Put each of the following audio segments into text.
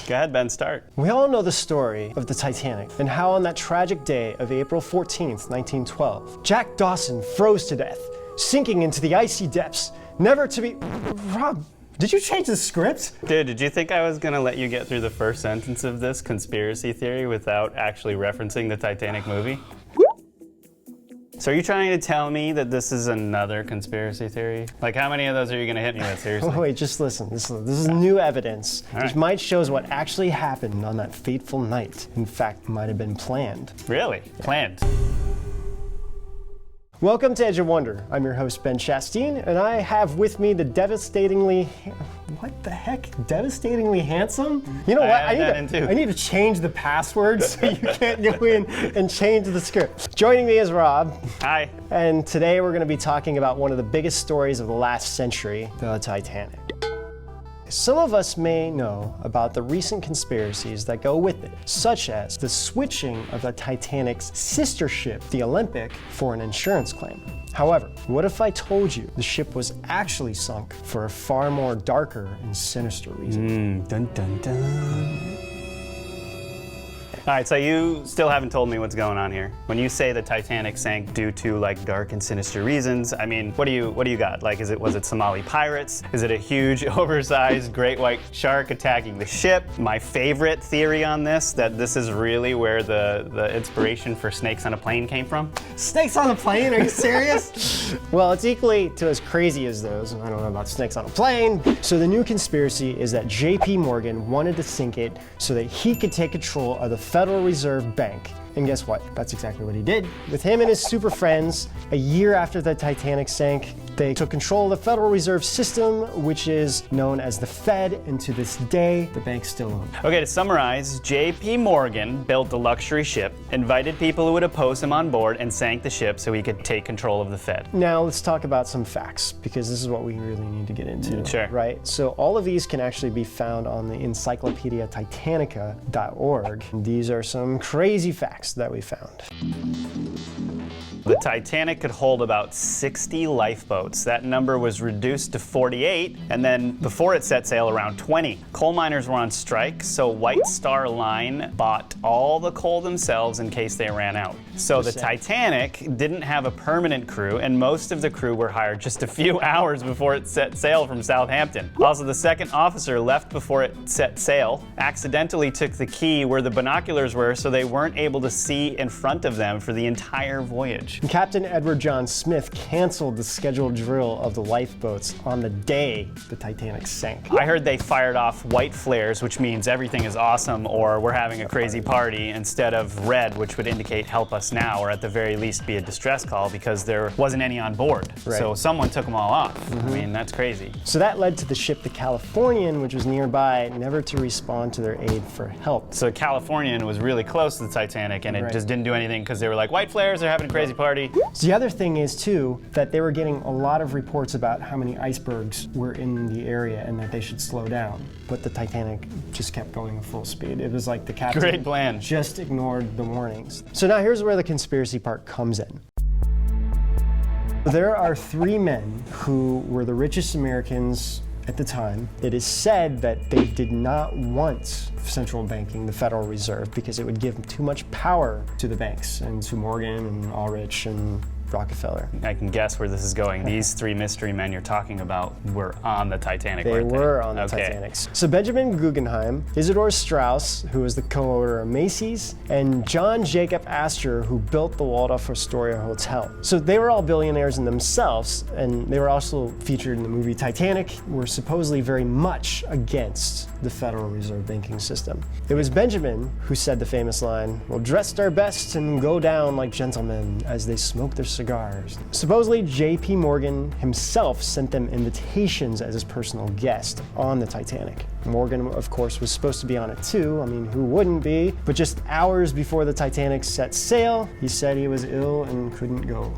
Go ahead, Ben, start. We all know the story of the Titanic and how on that tragic day of April 14th, 1912, Jack Dawson froze to death, sinking into the icy depths, never to be... Rob, did you change the script? Dude, did you think I was gonna let you get through the first sentence of this conspiracy theory without actually referencing the Titanic movie? So are you trying to tell me that this is another conspiracy theory? Like, how many of those are you gonna hit me with, seriously? Oh, wait, just listen. This is new evidence. This might show us what actually happened on that fateful night. In fact, might have been planned. Really? Planned? Welcome to Edge of Wonder. I'm your host, Ben Chasteen, and I have with me the devastatingly... What the heck? Devastatingly handsome? You know what? I need to change the password so you can't go in and change the script. Joining me is Rob. Hi. And today we're going to be talking about one of the biggest stories of the last century, the Titanic. Some of us may know about the recent conspiracies that go with it, such as the switching of the Titanic's sister ship, the Olympic, for an insurance claim. However, what if I told you the ship was actually sunk for a far more darker and sinister reason? Dun dun dun. All right, so you still haven't told me what's going on here. When you say the Titanic sank due to like dark and sinister reasons, I mean, what do you got? Like, was it Somali pirates? Is it a huge, oversized great white shark attacking the ship? My favorite theory on this, that this is really where the inspiration for Snakes on a Plane came from. Snakes on a plane? Are you serious? Well, it's equally to as crazy as those. I don't know about snakes on a plane. So the new conspiracy is that J.P. Morgan wanted to sink it so that he could take control of the Federal Reserve Bank. And guess what? That's exactly what he did. With him and his super friends, a year after the Titanic sank, they took control of the Federal Reserve System, which is known as the Fed, and to this day, the bank's still owned. Okay, to summarize, J.P. Morgan built a luxury ship, invited people who would oppose him on board, and sank the ship so he could take control of the Fed. Now let's talk about some facts, because this is what we really need to get into. Sure. Right? So all of these can actually be found on the encyclopedia Titanica.org. These are some crazy facts that we found. The Titanic could hold about 60 lifeboats. That number was reduced to 48, and then before it set sail, around 20. Coal miners were on strike, so White Star Line bought all the coal themselves in case they ran out. So the Titanic didn't have a permanent crew, and most of the crew were hired just a few hours before it set sail from Southampton. Also, the second officer left before it set sail, accidentally took the key where the binoculars were, so they weren't able to see in front of them for the entire voyage. Captain Edward John Smith canceled the scheduled drill of the lifeboats on the day the Titanic sank. I heard they fired off white flares, which means everything is awesome or we're having a crazy party, instead of red, which would indicate help us now, or at the very least be a distress call because there wasn't any on board. Right. So someone took them all off. I mean, that's crazy. So that led to the ship the Californian, which was nearby, never to respond to their aid for help. So Californian was really close to the Titanic, and it just didn't do anything because they were like, white flares, they're having a crazy party. So the other thing is, too, that they were getting a lot of reports about how many icebergs were in the area and that they should slow down. But the Titanic just kept going at full speed. It was like the captain Great plan. just ignored the warnings. So now here's where the conspiracy part comes in. There are three men who were the richest Americans at the time. It is said that they did not want central banking, the Federal Reserve, because it would give too much power to the banks and to Morgan and Ulrich and Rockefeller. I can guess where this is going. These three mystery men you're talking about were on the Titanic, They weren't they? were on the Titanic. So Benjamin Guggenheim, Isidore Straus, who was the co-owner of Macy's, and John Jacob Astor, who built the Waldorf Astoria Hotel. So they were all billionaires in themselves, and they were also featured in the movie Titanic, were supposedly very much against the Federal Reserve banking system. It was Benjamin who said the famous line, "We'll dress our best and go down like gentlemen," as they smoked their cigars. Supposedly, J.P. Morgan himself sent them invitations as his personal guest on the Titanic. Morgan, of course, was supposed to be on it too. I mean, who wouldn't be? But just hours before the Titanic set sail, he said he was ill and couldn't go.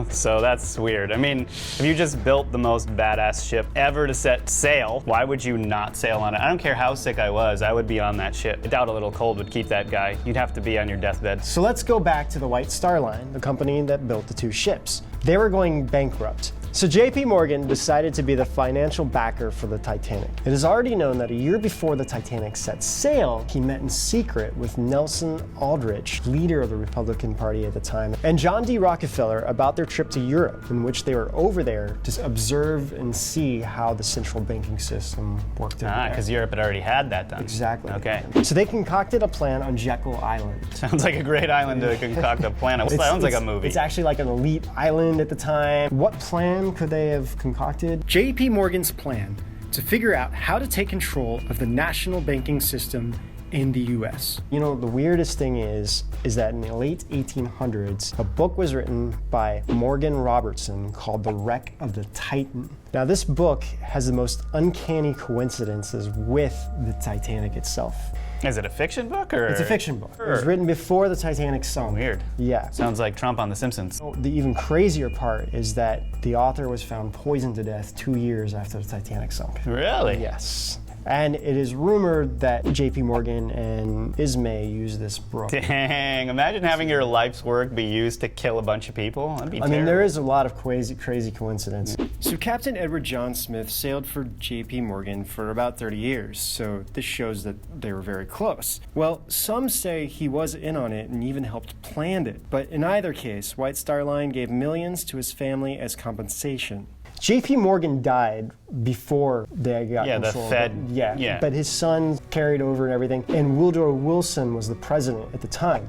So that's weird. I mean, if you just built the most badass ship ever to set sail, why would you not sail on it? I don't care how sick I was, I would be on that ship. I doubt a little cold would keep that guy. You'd have to be on your deathbed. So let's go back to the White Star Line, the company that built the two ships. They were going bankrupt. So JP Morgan decided to be the financial backer for the Titanic. It is already known that a year before the Titanic set sail, he met in secret with Nelson Aldrich, leader of the Republican Party at the time, and John D. Rockefeller about their trip to Europe, in which they were over there to observe and see how the central banking system worked over there. Because Europe had already had that done. Exactly. Okay. So they concocted a plan on Jekyll Island. Sounds like a great island to concoct a plan. It sounds like a movie. It's actually like an elite island at the time. What plan could they have concocted? JP Morgan's plan to figure out how to take control of the national banking system in the US. You know, the weirdest thing is that in the late 1800s, a book was written by Morgan Robertson called The Wreck of the Titan. Now, this book has the most uncanny coincidences with the Titanic itself. Is it a fiction book or? It's a fiction book. It was written before the Titanic sunk. Weird. Yeah. Sounds like Trump on The Simpsons. The even crazier part is that the author was found poisoned to death 2 years after the Titanic sunk. Really? Yes. And it is rumored that JP Morgan and Ismay used this book. Dang, imagine having your life's work be used to kill a bunch of people. That'd be terrible. I mean, there is a lot of crazy coincidence. So Captain Edward John Smith sailed for JP Morgan for about 30 years, so this shows that they were very close. Well, some say he was in on it and even helped plan it, but in either case, White Star Line gave millions to his family as compensation. JP Morgan died before they got control the Fed. of it. Yeah, but his son carried over and everything, and Woodrow Wilson was the president at the time.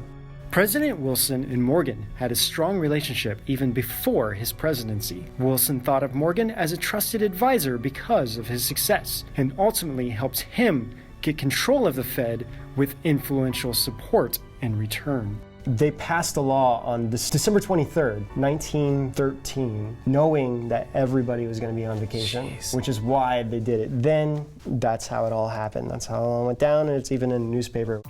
President Wilson and Morgan had a strong relationship even before his presidency. Wilson thought of Morgan as a trusted advisor because of his success, and ultimately helped him get control of the Fed with influential support in return. They passed a law on December 23rd, 1913, knowing that everybody was going to be on vacation, which is why they did it. Then that's how it all happened. That's how it all went down, and it's even in the newspaper.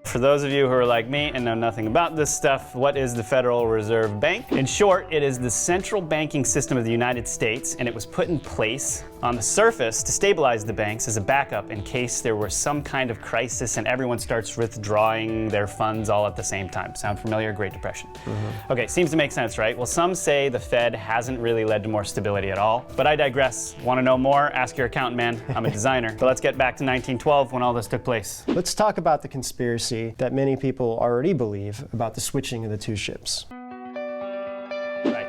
For those of you who are like me and know nothing about this stuff, what is the Federal Reserve Bank? In short, it is the central banking system of the United States, and it was put in place on the surface to stabilize the banks as a backup in case there were some kind of crisis and everyone starts withdrawing their funds all at the same time. Sound familiar? Great Depression. Okay, seems to make sense, right? Well, some say the Fed hasn't really led to more stability at all, but I digress. Want to know more? Ask your accountant, man. I'm a designer. But let's get back to 1912 when all this took place. Let's talk about the conspiracy that many people already believe about the switching of the two ships.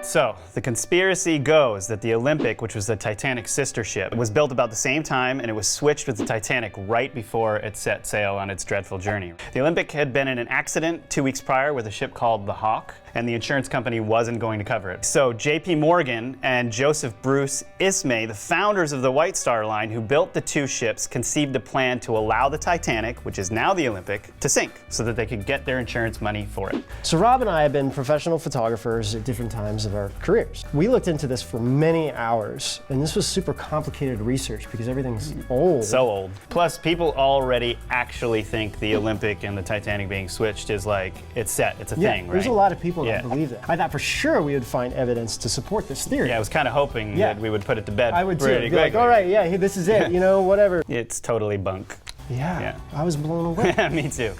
So, the conspiracy goes that the Olympic, which was the Titanic's sister ship, was built about the same time and it was switched with the Titanic right before it set sail on its dreadful journey. The Olympic had been in an accident 2 weeks prior with a ship called the Hawk, and the insurance company wasn't going to cover it. So JP Morgan and Joseph Bruce Ismay, the founders of the White Star Line who built the two ships, conceived a plan to allow the Titanic, which is now the Olympic, to sink so that they could get their insurance money for it. So Rob and I have been professional photographers at different times of our careers. We looked into this for many hours, and this was super complicated research because everything's old. So old. Plus, people already actually think the Olympic and the Titanic being switched is like, it's set, it's a thing, right? There's a lot of people that believe that. I thought for sure we would find evidence to support this theory. Yeah, I was kind of hoping that we would put it to bed. I would too. Pretty Be like, all right, yeah, this is it, you know, whatever. It's totally bunk. Yeah, I was blown away. Me too.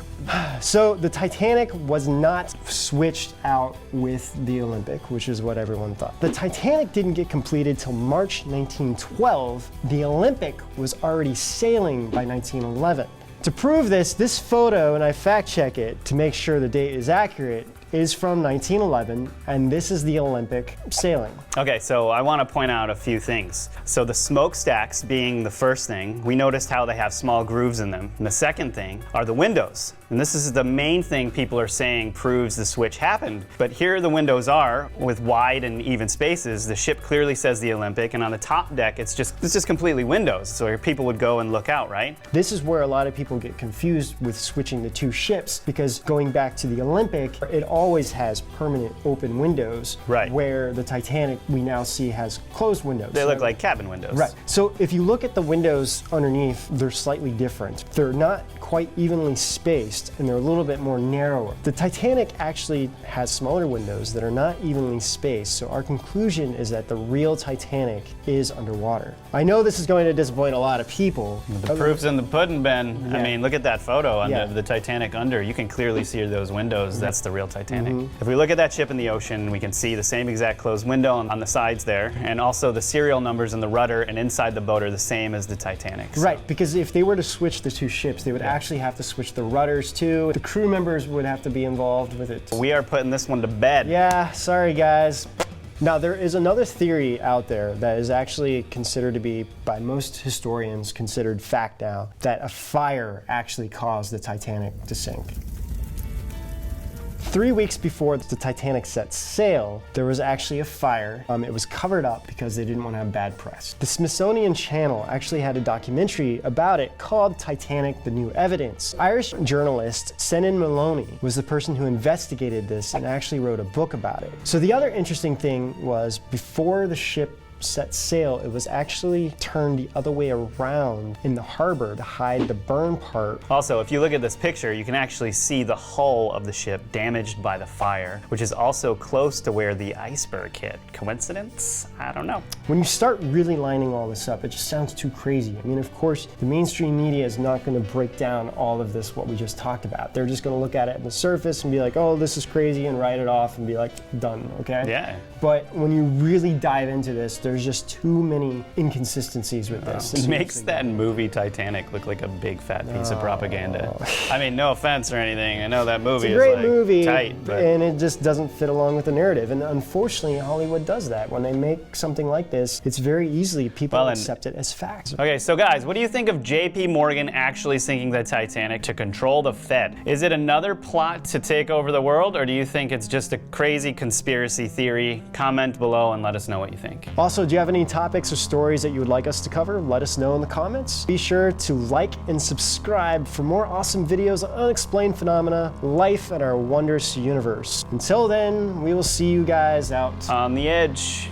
So the Titanic was not switched out with the Olympic, which is what everyone thought. The Titanic didn't get completed till March 1912. The Olympic was already sailing by 1911. To prove this photo, and I fact check it to make sure the date is accurate, is from 1911, and this is the Olympic sailing. Okay, so I want to point out a few things. So the smokestacks being the first thing, we noticed how they have small grooves in them. And the second thing are the windows. And this is the main thing people are saying proves the switch happened. But here the windows are with wide and even spaces. The ship clearly says the Olympic, and on the top deck it's just completely windows. So here people would go and look out, right? This is where a lot of people get confused with switching the two ships, because going back to the Olympic, it always has permanent open windows, right, where the Titanic we now see has closed windows. They look like cabin windows. Right. So if you look at the windows underneath, they're slightly different. They're not quite evenly spaced, and they're a little bit more narrower. The Titanic actually has smaller windows that are not evenly spaced, so our conclusion is that the real Titanic is underwater. I know this is going to disappoint a lot of people. The proof's in the pudding, Ben. Yeah. I mean, look at that photo of the Titanic under. You can clearly see those windows. That's the real Titanic. Titanic. If we look at that ship in the ocean, we can see the same exact closed window on the sides there, and also the serial numbers in the rudder and inside the boat are the same as the Titanic. Right, because if they were to switch the two ships, they would actually have to switch the rudders too. The crew members would have to be involved with it. We are putting this one to bed. Yeah, sorry guys. Now, there is another theory out there that is actually considered to be, by most historians, considered fact now, that a fire actually caused the Titanic to sink. 3 weeks before the Titanic set sail, there was actually a fire. It was covered up because they didn't want to have bad press. The Smithsonian Channel actually had a documentary about it called Titanic: The New Evidence. Irish journalist Senan Maloney was the person who investigated this and actually wrote a book about it. So the other interesting thing was, before the ship set sail, it was actually turned the other way around in the harbor to hide the burn part. Also, if you look at this picture, you can actually see the hull of the ship damaged by the fire, which is also close to where the iceberg hit. Coincidence? I don't know. When you start really lining all this up, it just sounds too crazy. I mean, of course, the mainstream media is not going to break down all of this, what we just talked about. They're just going to look at it on the surface and be like, oh, this is crazy, and write it off and be like, done, okay? Yeah. But when you really dive into this, there's just too many inconsistencies with this. It makes that movie Titanic look like a big fat piece of propaganda. I mean, no offense or anything. I know that movie It's a great is like movie, tight, but and it just doesn't fit along with the narrative. And unfortunately, Hollywood does that. When they make something like this, it's very easily people accept it as fact. Okay, so guys, what do you think of J.P. Morgan actually sinking the Titanic to control the Fed? Is it another plot to take over the world, or do you think it's just a crazy conspiracy theory? Comment below and let us know what you think. Also, do you have any topics or stories that you would like us to cover? Let us know in the comments. Be sure to like and subscribe for more awesome videos on unexplained phenomena, life, and our wondrous universe. Until then, we will see you guys out On the edge.